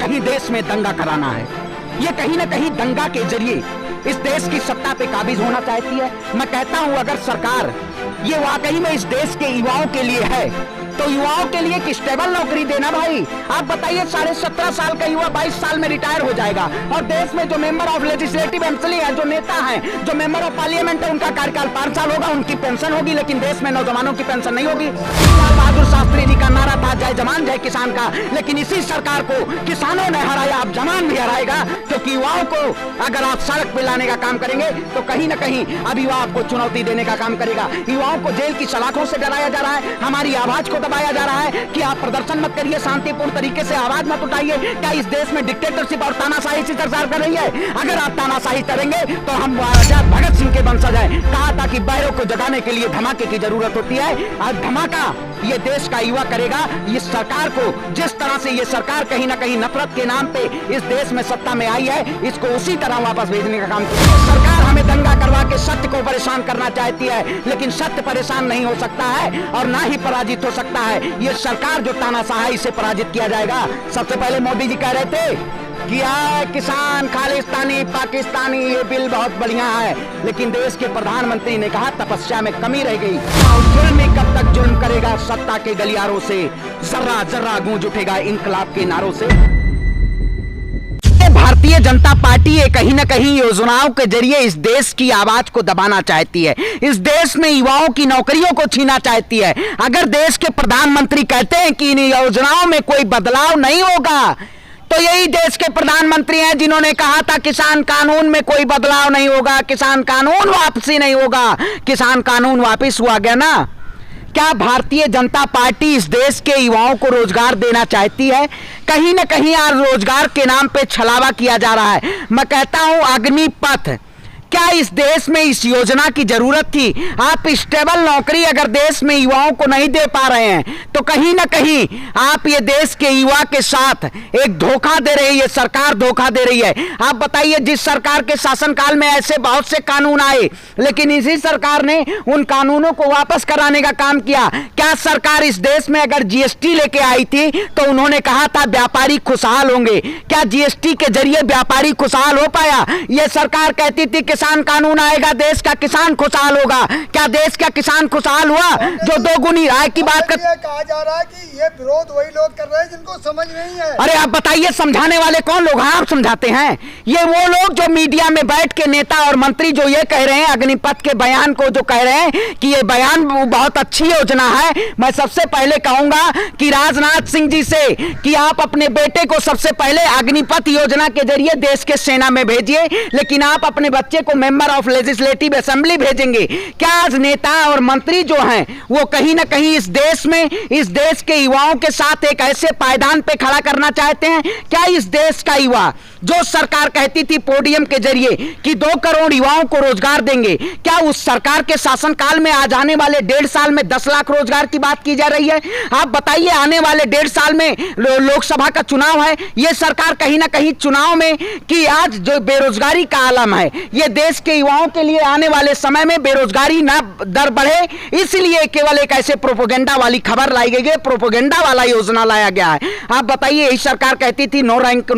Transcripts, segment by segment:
कहीं देश में दंगा कराना है। ये कहीं ना कहीं दंगा के जरिए इस देश की सत्ता पे काबिज होना चाहती है। मैं कहता हूं अगर सरकार ये वाकई में इस देश के युवाओं के लिए है तो युवाओं के लिए एक स्टेबल नौकरी देना भाई। आप बताइए 17.5 साल का युवा 22 साल में रिटायर हो जाएगा और देश में जो मेंबर ऑफ लेजिस्लेटिव असेंबली है, जो नेता हैं, जो मेंबर ऑफ पार्लियामेंट है, उनका कार्यकाल 5 साल होगा, उनकी पेंशन होगी, लेकिन देश में नौजवानों की पेंशन नहीं होगी। लाल बहादुर शास्त्री जी का नारा था जय जवान जय किसान का, लेकिन इसी सरकार को किसानों ने हराया, अब जवान भी हराएगा, क्योंकि युवाओं को अगर आप सड़क पे लाने का काम करेंगे तो कहीं ना कहीं अब युवा आपको चुनौती देने का काम करेगा। युवाओं को जेल की सलाखों से डराया जा रहा है, हमारी आवाज को दबाया जा रहा है कि आप प्रदर्शन मत करिए, शांतिपूर्ण तरीके से आवाज मत उठाइए। क्या इस देश में डिक्टेटरशिप और तानाशाही से सरकार कर रही है? अगर आप तानाशाही करेंगे तो हम आजाद भगत सिंह के वंशज हैं। कहा था कि बैरों को जगाने के लिए धमाके की जरूरत होती है, और धमाका ये देश का युवा करेगा। इस सरकार को जिस तरह से ये सरकार कहीं ना कहीं नफरत के नाम पे इस देश में सत्ता में आई है, इसको उसी तरह वापस भेजने का काम किया। सरकार हमें दंगा करवा के सत्य को परेशान करना चाहती है, लेकिन सत्य परेशान नहीं हो सकता है और ना ही पराजित हो सकता है। ये सरकार जो तानाशाही से पराजित किया जाएगा। सबसे पहले मोदी जी कह रहे थे कि किसान खालिस्तानी पाकिस्तानी ये बिल बहुत बढ़िया है, लेकिन देश के प्रधानमंत्री ने कहा तपस्या में कमी रह गई। जुल्म कब तक जुल्म करेगा सत्ता के गलियारों से, जर्रा जर्रा गूंज उठेगा इनकलाब के नारों से। भारतीय जनता पार्टी ये कहीं ना कहीं योजनाओं के जरिए इस देश की आवाज को दबाना चाहती है, इस देश में युवाओं की नौकरियों को छीनना चाहती है। अगर देश के प्रधानमंत्री कहते हैं कि इन योजनाओं में कोई बदलाव नहीं होगा, तो यही देश के प्रधानमंत्री हैं जिन्होंने कहा था किसान कानून में कोई बदलाव नहीं होगा, किसान कानून वापसी नहीं होगा। किसान कानून वापस हुआ गया ना। क्या भारतीय जनता पार्टी इस देश के युवाओं को रोजगार देना चाहती है? कहीं ना कहीं आज रोजगार के नाम पे छलावा किया जा रहा है। मैं कहता हूं अग्निपथ, क्या इस देश में इस योजना की जरूरत थी? आप स्टेबल नौकरी अगर देश में युवाओं को नहीं दे पा रहे हैं तो कहीं ना कहीं आप ये देश के युवा के साथ एक धोखा दे रही है, सरकार धोखा दे रही है। आप बताइए, जिस सरकार के शासनकाल में ऐसे बहुत से कानून आए, लेकिन इसी सरकार ने उन कानूनों को वापस कराने का काम किया। क्या सरकार इस देश में अगर जीएसटी लेके आई थी तो उन्होंने कहा था व्यापारी खुशहाल होंगे? क्या जीएसटी के जरिए व्यापारी खुशहाल हो पाया? यह सरकार कहती थी किसान कानून आएगा, देश का किसान खुशहाल होगा। क्या देश का किसान खुशहाल हुआ? जो दोगुनी आय की बात कर कहा जा रहा है कि ये विरोध वही लोग कर रहे हैं जिनको समझ नहीं है। अरे आप बताइए, समझाने वाले कौन लोग हैं? आप समझाते हैं। ये वो लोग जो मीडिया में बैठ के नेता और मंत्री जो ये कह रहे हैं, अग्निपथ के बयान को जो कह रहे हैं कि ये बयान बहुत अच्छी योजना है। मैं सबसे पहले कहूंगा कि राजनाथ सिंह जी से कि आप अपने बेटे को सबसे पहले अग्निपथ योजना के जरिए देश के सेना में भेजिए, लेकिन आप अपने बच्चे को मेंबर ऑफ लेजिस्लेटिव असेंबली भेजेंगे? क्या आज नेता और मंत्री जो हैं वो कहीं ना कहीं इस देश में इस देश के युवाओं के साथ एक ऐसे पायदान पे खड़ा करना चाहते हैं? क्या इस देश का युवा, जो सरकार कहती थी पोडियम के जरिए कि 2 करोड़ युवाओं को रोजगार देंगे, क्या उस सरकार के शासनकाल में आज आने वाले 1.5 साल में 10 लाख रोजगार की बात की जा रही है? आप बताइए, आने वाले 1.5 साल में लोकसभा का चुनाव है, यह सरकार कहीं ना कहीं चुनाव में कि आज जो बेरोजगारी का आलम है, यह देश के युवाओं के लिए आने वाले समय में बेरोजगारी ना दर बढ़े, इसलिए केवल एक ऐसे प्रोपोगेंडा वाली खबर लाई गई है, प्रोपोगेंडा वाला योजना लाया गया है। आप बताइए, यही सरकार कहती थी नो रैंक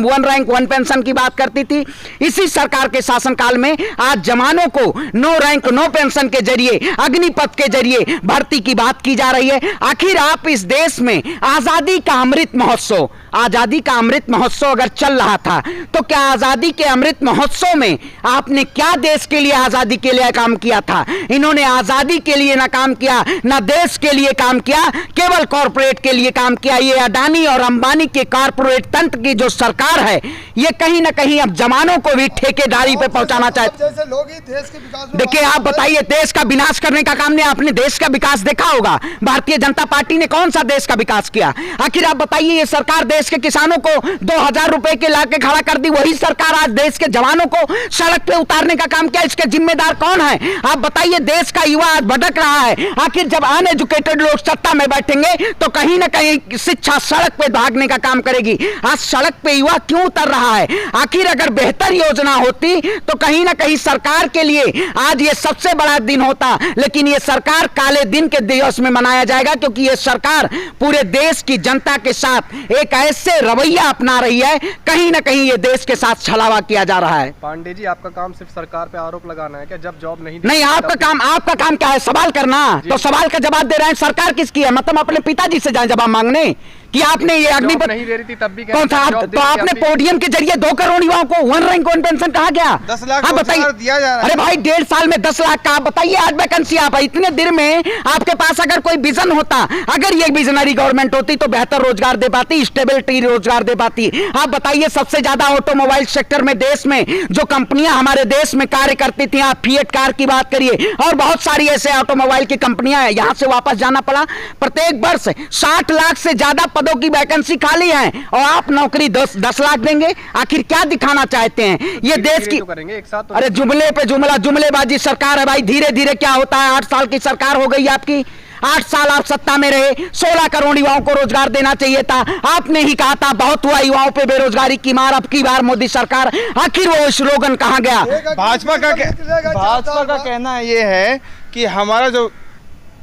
1 रैंक 1 पेंशन की बात करती थी। इसी सरकार के शासनकाल में आज जवानों को नो रैंक नो पेंशन के जरिए, अग्निपथ के जरिए भर्ती की बात की जा रही है। आखिर आप इस देश में आजादी का अमृत महोत्सव, आजादी का अमृत महोत्सव अगर चल रहा था, तो क्या आजादी के अमृत महोत्सव में आपने क्या देश के लिए आजादी के लिए काम किया था? इन्होंने आजादी के लिए ना काम किया, ना देश के लिए काम किया, केवल कॉर्पोरेट के लिए काम किया। ये अडानी और अंबानी के कॉर्पोरेट तंत्र की जो सरकार है, ये कहीं ना कहीं अब जवानों को भी ठेकेदारी पे पहुंचाना चाहते। जैसे लोग ही देश के विकास में, देखिए आप बताइए, देश का विनाश करने का काम नहीं, आपने देश का विकास देखा होगा। भारतीय जनता पार्टी ने कौन सा देश का विकास किया? आखिर आप बताइए, ये सरकार देश के किसानों को 2000 रुपए के लाके खड़ा कर दी, वही सरकार आज देश के जवानों को सड़क पे उतारने का काम किया। इसके जिम्मेदार कौन है? आप बताइए। देश का युवा आज भटक रहा है। आखिर जब अनएजुकेटेड लोग सत्ता में बैठेंगे तो कहीं ना कहीं शिक्षा सड़क पे भागने का काम करेगी। आज सड़क पे युवा क्यों उतर रहा रहा है। आखिर अगर बेहतर योजना होती तो कहीं ना कहीं सरकार के लिए आज ये सबसे बड़ा दिन होता, लेकिन ये सरकार काले दिन के दिवस में मनाया जाएगा, क्योंकि ये सरकार पूरे देश की जनता के साथ एक ऐसे रवैया अपना रही है, कहीं ना कहीं ये देश के साथ छलावा किया जा रहा है। पांडे जी, आपका काम सिर्फ सरकार पे आरोप लगाना है क्या? जब जॉब नहीं आपका काम क्या है? सवाल करना। तो सवाल का जवाब दे रहे हैं। सरकार किसकी है? मतलब अपने पिताजी से जाए जवाब मांगने कि आपने ये अग्निपथ नहीं दे रही थी तब भी कौन था? तो आपने पोडियम के जरिए 2 करोड़ युवाओं को वन रैंक वन पेंशन कहा गया? 10 लाख आप बताइए। दिया जा रहा है। अरे भाई 1.5 साल में 10 लाख का आप बताइए। आज वैकेंसी आप इतने देर में आपके पास अगर कोई विजन होता, अगर ये विजनरी गवर्नमेंट होती तो बेहतर रोजगार दे पाती, स्टेबिलिटी रोजगार दे पाती। आप बताइए, सबसे ज्यादा ऑटोमोबाइल सेक्टर में देश में जो कंपनियां हमारे देश में कार्य करती थी, आप फिएट कार की बात करिए और बहुत सारी ऐसे ऑटोमोबाइल की कंपनियां हैं, यहां से वापस जाना पड़ा। प्रत्येक वर्ष 60 लाख से ज्यादा पदों की वैकेंसी खाली है और आप नौकरी 10 लाख देंगे। आखिर क्या दिखाना चाहते हैं? ये देश की करेंगे एक साथ तो। अरे जुमले पे जुमला, जुमलेबाजी सरकार है भाई। धीरे धीरे क्या होता है? 8 साल की सरकार हो गई आपकी, 8 साल आप सत्ता में रहे, 16 करोड़ युवाओं को रोजगार देना चाहिए था। आपने ही कहा था बहुत हुआ युवाओं पे बेरोजगारी की मार, अब की बार मोदी सरकार। आखिर वो स्लोगन कहां गया? भाजपा का कहना ये है कि हमारा जो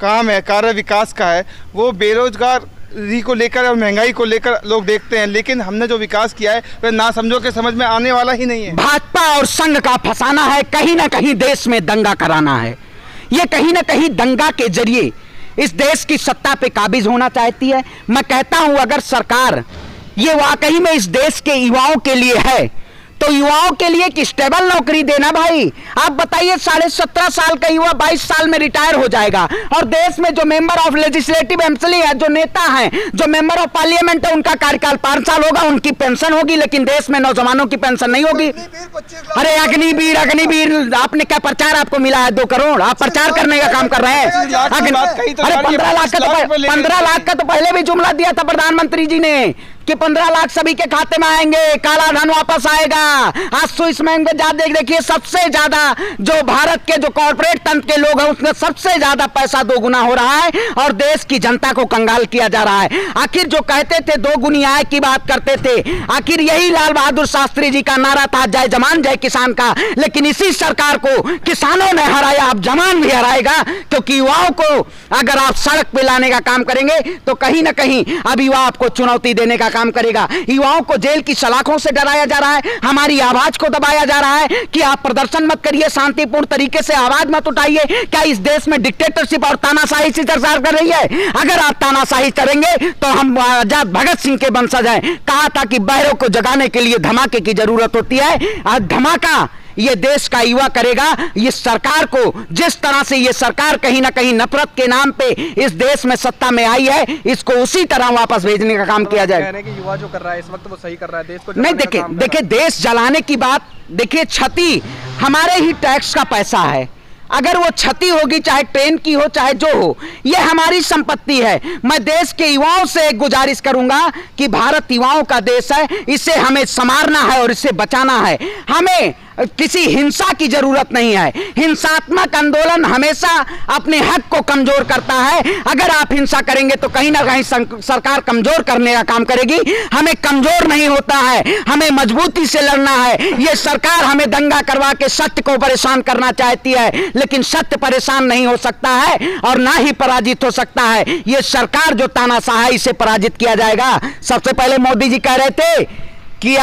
काम है, कार्य विकास का है, वो बेरोजगार को लेकर और महंगाई को लेकर लोग देखते हैं, लेकिन हमने जो विकास किया है वह ना समझो के समझ में आने वाला ही नहीं है। भाजपा और संघ का फंसाना है, कहीं ना कहीं देश में दंगा कराना है। ये कहीं ना कहीं दंगा के जरिए इस देश की सत्ता पे काबिज होना चाहती है। मैं कहता हूं, अगर सरकार ये वाकई में इस देश के युवाओं के लिए है तो युवाओं के लिए एक स्टेबल नौकरी देना भाई। आप बताइए, 17.5 साल का युवा 22 साल में रिटायर हो जाएगा और देश में जो मेंबर ऑफ लेजिस्लेटिव असेंबली है, जो नेता हैं, जो मेंबर ऑफ पार्लियामेंट है, उनका कार्यकाल 5 साल होगा, उनकी पेंशन होगी, लेकिन देश में नौजवानों की पेंशन नहीं होगी। अरे अग्निवीर आपने क्या प्रचार आपको मिला है? 2 करोड़ आप प्रचार करने का काम कर रहे हैं। अरे 15 लाख का तो पहले भी जुमला दिया था प्रधानमंत्री जी ने कि 15 लाख सभी के खाते में आएंगे, काला धन वापस आएगा। आज स्विस बैंक में जा देखिए, सबसे ज्यादा जो भारत के जो कॉर्पोरेट तंत्र के लोग हैं उसमें सबसे ज्यादा पैसा 2 गुना हो रहा है और देश की जनता को कंगाल किया जा रहा है। आखिर जो कहते थे 2 गुनी आय की बात करते थे, आखिर यही लाल बहादुर शास्त्री जी का नारा था, जय जवान जय किसान का। लेकिन इसी सरकार को किसानों ने हराया, अब जवान भी हराएगा, क्योंकि युवाओं को अगर आप सड़क पे लाने का काम करेंगे तो कहीं ना कहीं अब युवा आपको चुनौती देने का काम करेगा। युवाओं को जेल की सलाखों से डराया जा रहा है, हमारी आवाज को दबाया जा रहा है कि आप प्रदर्शन मत करिए, शांतिपूर्ण तरीके से आवाज मत उठाइए। क्या इस देश में डिक्टेटरशिप और तानाशाही से सरकार कर रही है? अगर आप तानाशाही करेंगे तो हम आजाद भगत सिंह के वंशज हैं। कहा था कि बहरों को जगाने के लिए धमाके की जरूरत होती है। आज धमाका ये देश का युवा करेगा। ये सरकार को, जिस तरह से ये सरकार कहीं ना कहीं नफरत के नाम पे इस देश में सत्ता में आई है, इसको उसी तरह वापस भेजने का काम किया जाए। कि युवा जो कर रहा है इस वक्त वो सही कर रहा है, देश को नहीं। देखिए देश जलाने की बात, देखिए क्षति हमारे ही टैक्स का पैसा है। अगर वो क्षति होगी, चाहे ट्रेन की हो चाहे जो हो, ये हमारी संपत्ति है। मैं देश के युवाओं से गुजारिश करूंगा कि भारत युवाओं का देश है, इसे हमें संवारना है और इसे बचाना है। हमें किसी हिंसा की जरूरत नहीं है। हिंसात्मक आंदोलन हमेशा अपने हक को कमजोर करता है। अगर आप हिंसा करेंगे तो कहीं ना कहीं सरकार कमजोर करने का काम करेगी। हमें कमजोर नहीं होता है, हमें मजबूती से लड़ना है। ये सरकार हमें दंगा करवा के सत्य को परेशान करना चाहती है, लेकिन सत्य परेशान नहीं हो सकता है और ना ही पराजित हो सकता है। ये सरकार जो तानाशाही से पराजित किया जाएगा। सबसे पहले मोदी जी कह रहे थे कि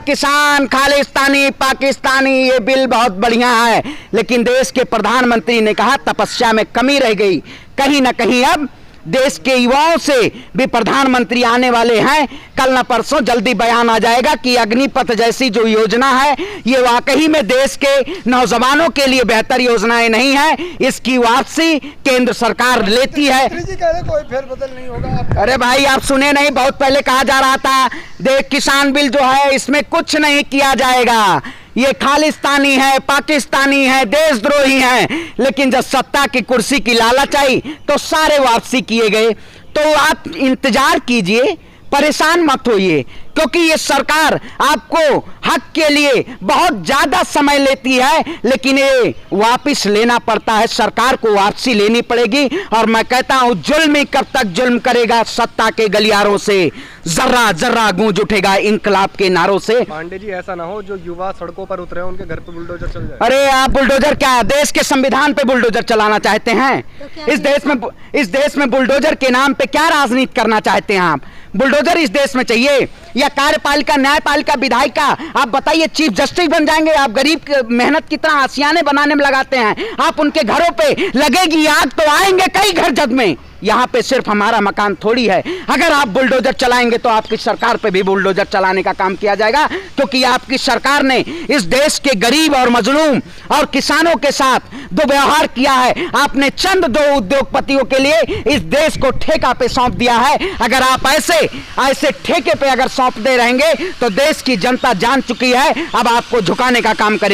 किसान खालिस्तानी पाकिस्तानी, ये बिल बहुत बढ़िया है, लेकिन देश के प्रधानमंत्री ने कहा तपस्या में कमी रह गई। कहीं ना कहीं अब देश के युवाओं से भी प्रधानमंत्री आने वाले हैं। कल ना परसों जल्दी बयान आ जाएगा कि अग्निपथ जैसी जो योजना है ये वाकई में देश के नौजवानों के लिए बेहतर योजनाएं नहीं है। इसकी वापसी केंद्र सरकार लेती है। कोई फेरबदल नहीं होगा। अरे भाई आप सुने नहीं, बहुत पहले कहा जा रहा था देख किसान बिल जो है इसमें कुछ नहीं किया जाएगा, ये खालिस्तानी है, पाकिस्तानी है, देशद्रोही है। लेकिन जब सत्ता की कुर्सी की लालच आई तो सारे वापसी किए गए। तो आप इंतजार कीजिए परेशान मत होइए, क्योंकि ये सरकार आपको हक के लिए बहुत ज्यादा समय लेती है, लेकिन ये वापस लेना पड़ता है। सरकार को वापसी लेनी पड़ेगी। और मैं कहता हूं, जुल्म ही कब तक जुल्म करेगा, सत्ता के गलियारों से जर्रा जर्रा गूंज उठेगा इनकलाब के नारों से। पांडे जी, ऐसा ना हो जो युवा सड़कों पर उतरे हैं उनके घर पे बुलडोजर चल जाए। अरे आप बुलडोजर क्या, देश के संविधान पे बुलडोजर चलाना चाहते हैं? इस देश में बुलडोजर के नाम पे क्या राजनीति करना चाहते हैं आप? बुलडोजर इस देश में चाहिए या कार्यपालिका, न्यायपालिका, विधायिका? आप बताइए, चीफ जस्टिस बन जाएंगे आप? गरीब की मेहनत कितना आसियाने बनाने में लगाते हैं आप, उनके घरों पे लगेगी आग तो आएंगे कई घर जग में। यहाँ पे सिर्फ हमारा मकान थोड़ी है। अगर आप बुलडोजर चलाएंगे तो आपकी सरकार पे भी बुलडोजर चलाने का काम किया जाएगा, क्योंकि आपकी सरकार ने इस देश के गरीब और मजलूम और किसानों के साथ दुर्व्यवहार किया है। आपने चंद दो उद्योगपतियों के लिए इस देश को ठेका पे सौंप दिया है। अगर आप ऐसे ठेके पे अगर सौंपते रहेंगे तो देश की जनता जान चुकी है, अब आपको झुकाने का काम करेगी।